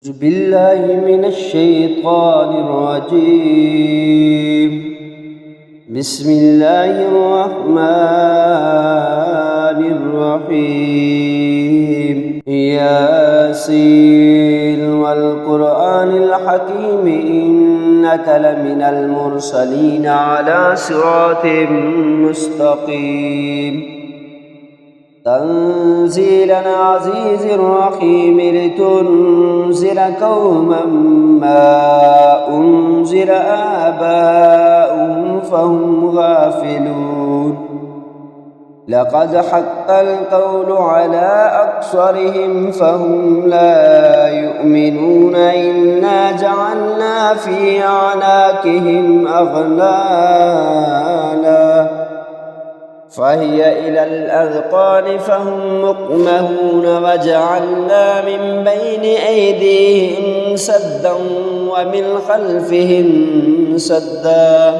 أعوذ بالله من الشيطان الرجيم. بسم الله الرحمن الرحيم. ياسين والقرآن الحكيم إنك لمن المرسلين على صراط مستقيم. تنزيل عزيز رحيم لتنذر قوما ما أنذر آباؤهم فهم غافلون. لقد حق القول على أكثرهم فهم لا يؤمنون. إنا جعلنا في أعناقهم أغلالا فهي إلى الأذقان فهم مقمحون. وجعلنا من بين أيديهم سدا ومن خلفهم سدا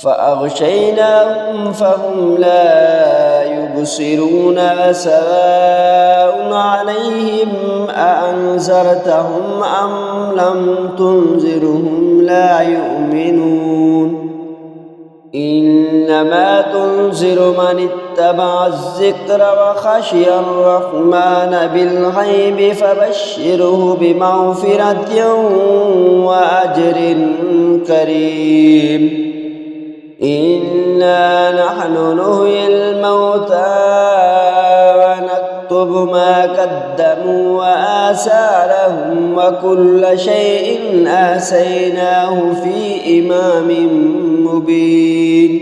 فأغشيناهم فهم لا يبصرون. وسواء عليهم أأنذرتهم أم لم تنذرهم لا يؤمنون. إنما تنذر من اتبع الذكر وخشي الرحمن بالغيب فبشره بمغفرة وأجر كريم. إنا نحن نحيي الموتى ونكتب ما قدموا وآثارهم وكل شيء أحصيناه في إمام مبين.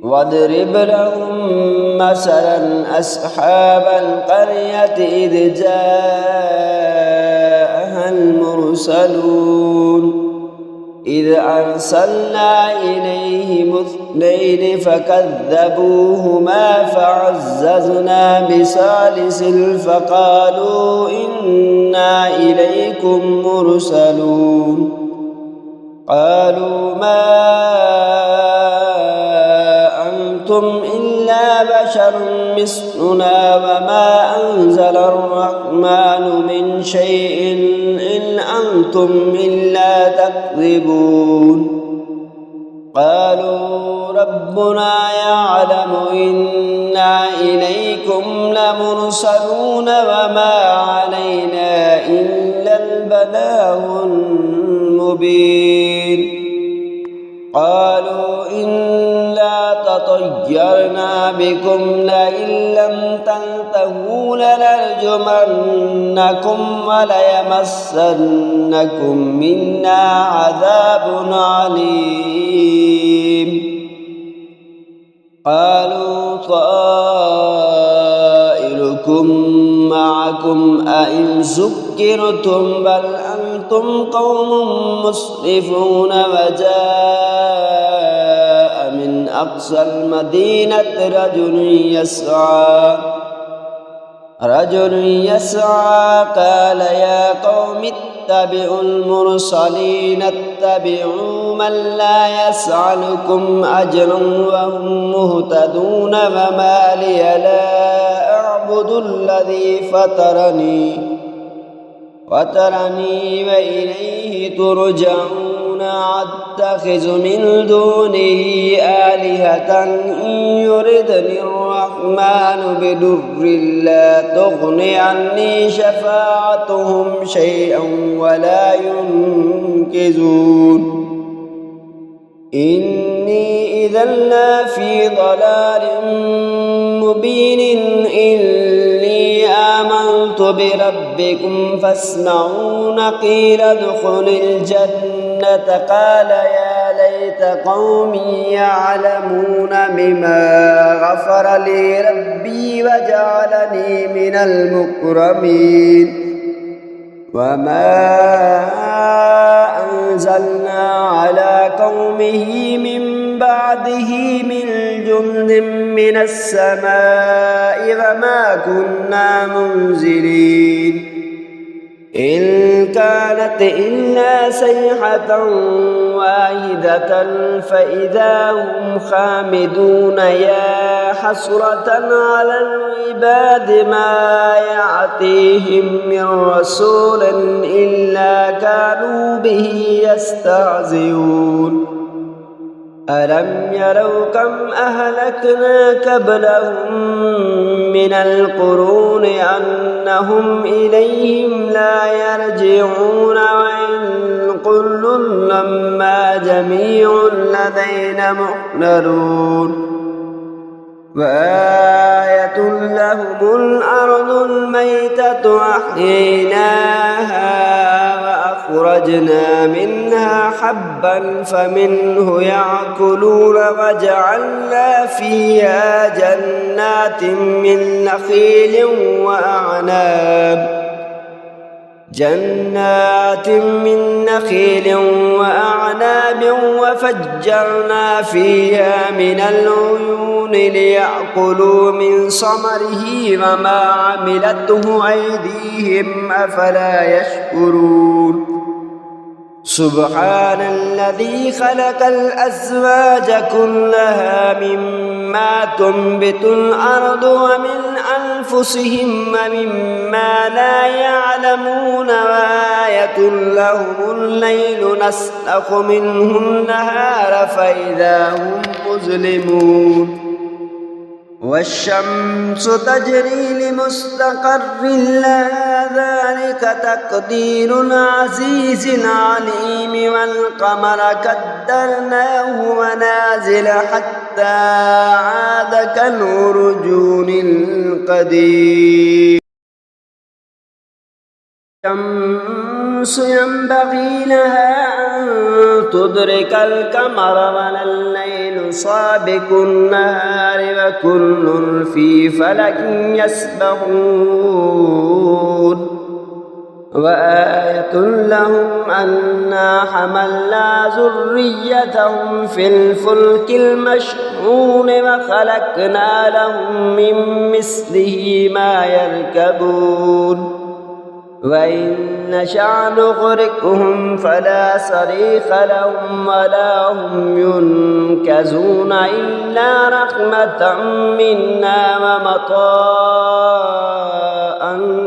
واضرب لهم مثلا أصحاب القرية إذ جاءها المرسلون إذ أرسلنا إليهم اثنين فكذبوهما فعززنا بثالث فقالوا إنا إليكم مرسلون. قالوا ما أنتم إلا بشر مثلنا وما أنزل الرحمن من شيء إن أنتم إلا تكذبون. قالوا ربنا يعلم إنا إليكم لمرسلون وما علينا إلا البلاغ المبين. قالوا إنا تطيرنا بكم لئن لم تنتهوا لنرجمنكم وليمسنكم منا عذاب عليم. قالوا طائركم معكم أئن ذكرتم بل أنتم قوم مسرفون. وجاء من أقصى المدينة رجل يسعى قال يا قوم اتبعوا المرسلين اتبعوا من لا يسألكم أجرا وهم مهتدون. وما لي لا أعبد الذي فطرني وإليه ترجعون. أتخذ من دونه آلهة إن يردني الرحمن بضر لا تغن عني شفاعتهم شيئا ولا ينقذون. إني إذا لفي ضلال مبين. إني آمنت بربكم فاسمعون. قيل ادخل الجنة قال يا ليت قومي يعلمون بما غفر لي ربي وجعلني من المكرمين. وما أنزلنا على قومه من بعده من جند من السماء وما كنا منزلين. إن كانت إلا صيحة واحدة فإذا هم خامدون يا حسرة على العباد ما يأتيهم من رسول إلا كانوا به يستهزئون ألم يروا كم أهلكنا قبلهم من القرون أنهم إليهم لا يرجعون وإن كل لما جميع لدينا محضرون وآية لهم الأرض الميتة أحييناها وأخرجنا منها حبا فمنه يأكلون وجعلنا فيها جنات من نخيل وأعناب وفجرنا فيها من العيون ليأكلوا من ثمره وما عملته أيديهم أفلا يشكرون سبحان الذي خلق الأزواج كلها مما تنبت الأرض ومن أنفسهم ومما لا يعلمون وآية لهم الليل نسلخ منه النهار فإذا هم مظلمون والشمس تجري لمستقر لها ذلك تقدير العزيز العليم والقمر قدرناه منازل حتى عاد كالعرجون القديم الشمس ينبغي لها أن تدرك القمر ولا الليل سابق النهار وكل في فلك يسبحون وآية لهم أنا حملنا ذريتهم في الفلك المشحون وخلقنا لهم من مثله ما يركبون وإن نشأ نغرقهم فلا صريخ لهم ولا هم ينقذون إلا رحمة منا ومطاء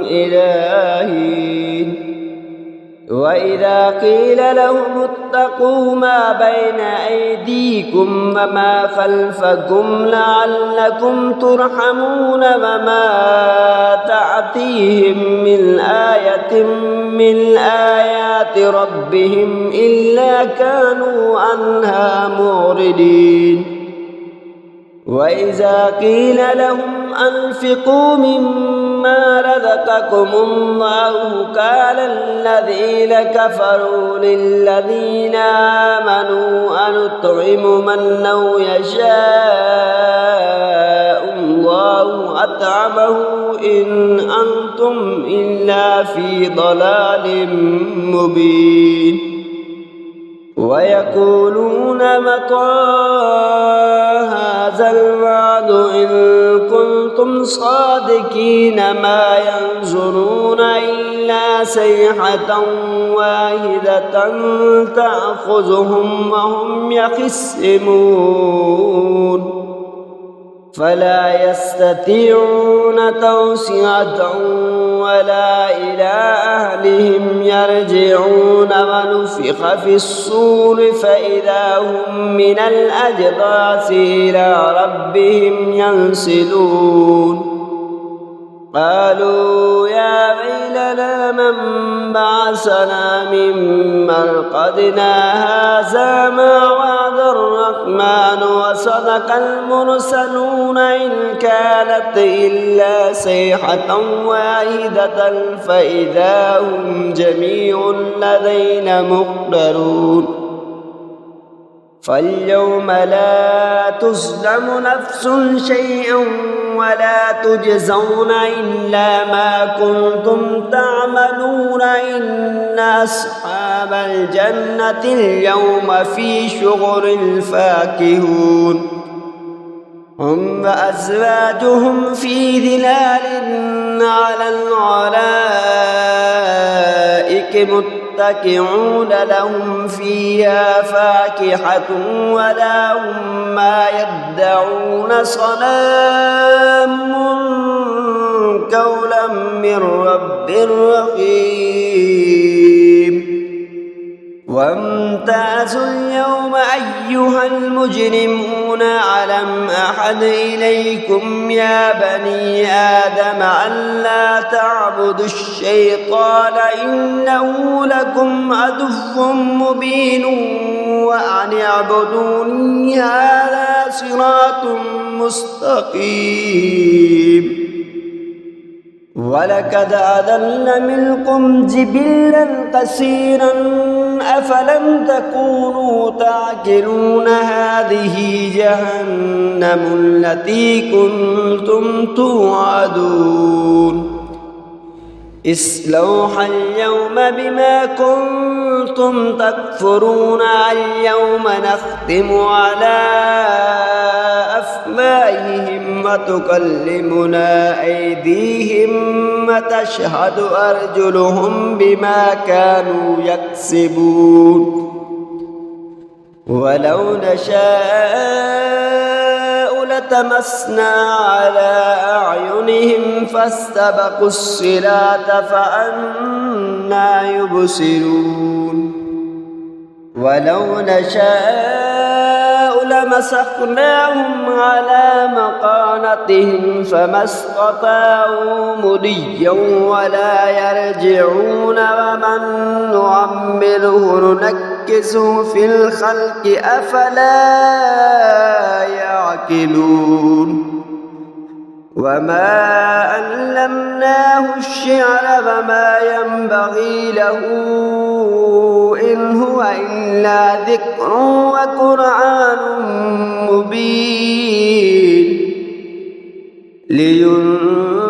إلهين وإذا قيل لهم اتقوا ما بين أيديكم وما خلفكم لعلكم ترحمون وما تأتيهم من آية من آيات ربهم إلا كانوا عنها معرضين وإذا قيل لهم أنفقوا مما رزقكم الله قال الذين كفروا للذين آمنوا أنطعم من لو يشاء الله أطعمه إن أنتم إلا في ضلال مبين ويقولون متى هذا الوعد إن كنتم صادقين ما ينظرون إلا صيحة واحدة تأخذهم وهم يخصمون فلا يستطيعون توصية ولا إلى أهلهم يرجعون ونفخ في الصور فإذا هم من الأجداث إلى ربهم ينسلون قالوا يا ويلنا من بعثنا من مرقدنا هذا ما وعد الرحمن وصدق المرسلون إن كانت إلا صيحة واحدة فإذا هم جميع لدينا محضرون فاليوم لا تظلم نفس شيئا ولا تجزون إلا ما كنتم تعملون إن أصحاب الجنة اليوم في شغل فاكهون هم وأزواجهم في ظلال على الأرائك متكئون متكئون لهم فيها فاكهة ولا هم ما يدعون سلام قولا من رب رحيم وامتازوا اليوم أيها المجرمون ألم أعهد إليكم يا بني آدم ألا تعبدوا الشيطان إنه لكم عدو مبين وأن اعبدوني هذا صراط مستقيم ولقد أضل منكم جبلا كثيرا أفلم تكونوا تعقلون هذه جهنم التي كنتم توعدون اصلوها اليوم بما كنتم تكفرون اليوم نختم على أفواههم وتكلمنا أيديهم وتشهد أرجلهم بما كانوا يكسبون ولو نشاء لتمسنا على أعينهم فاستبقوا الصراط فأنى يبصرون ولو نشاء لمسخناهم على مكانتهم فما استطاعوا مضيا ولا يرجعون ومن نعمره ننكسه في الخلق أفلا يعقلون وما علمناه الشعر وما ينبغي له إن هو إلا ذكر وقرآن مبين لينذر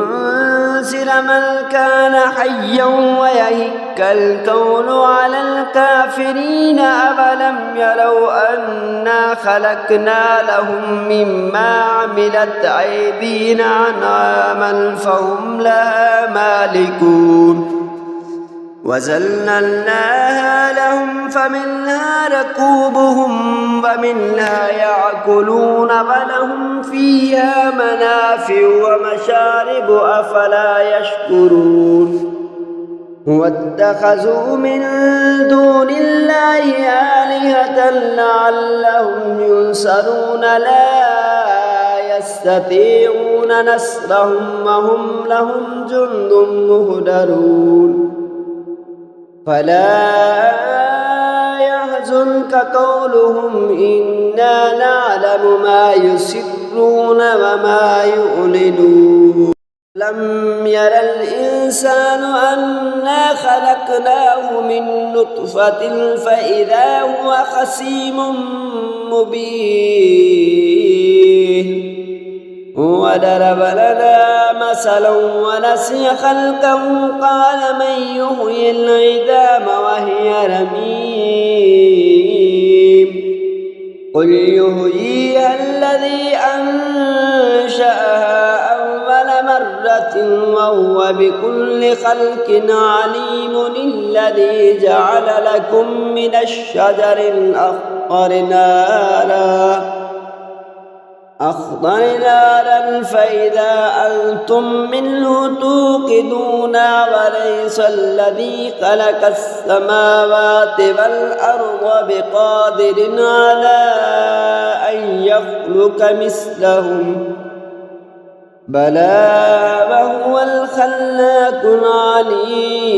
من كان حيا ويهك الكون على الكافرين أفلم يروا أنا خلقنا لهم مما عملت أيدينا أنعاما فهم لها مالكون وذللناها لهم فمنها ركوبهم ومنها يأكلون ولهم فيها منافع ومشارب أفلا يشكرون واتخذوا من دون الله آلهة لعلهم ينصرون لا يستطيعون نصرهم وهم لهم جند مهدرون فلا يحزنك قولهم إنا نعلم ما يسرون وما يعلنون لم ير الإنسان أنا خلقناه من نطفة فإذا هو خصيم مبين وضرب لنا مثلا ونسي خلقه قال من يحيي العظام وهي رميم قل يحييها الذي أنشأها أول مرة وهو بكل خلق عليم الذي جعل لكم من الشجر الأخضر نارا فإذا أنتم منه توقدون وليس الذي خلق السماوات والأرض بقادر على أن يخلق مثلهم بلى وهو الخلاق العليم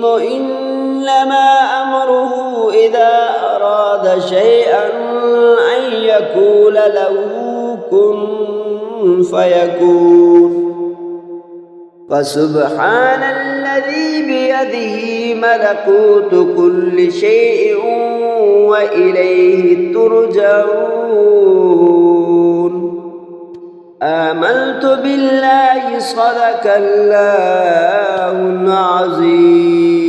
إنما أمره إذا أراد شيئا أن يقول له كن فيكون فسبحان الذي بيده ملكوت كل شيء وإليه ترجعون آمنت بالله صدق الله العظيم.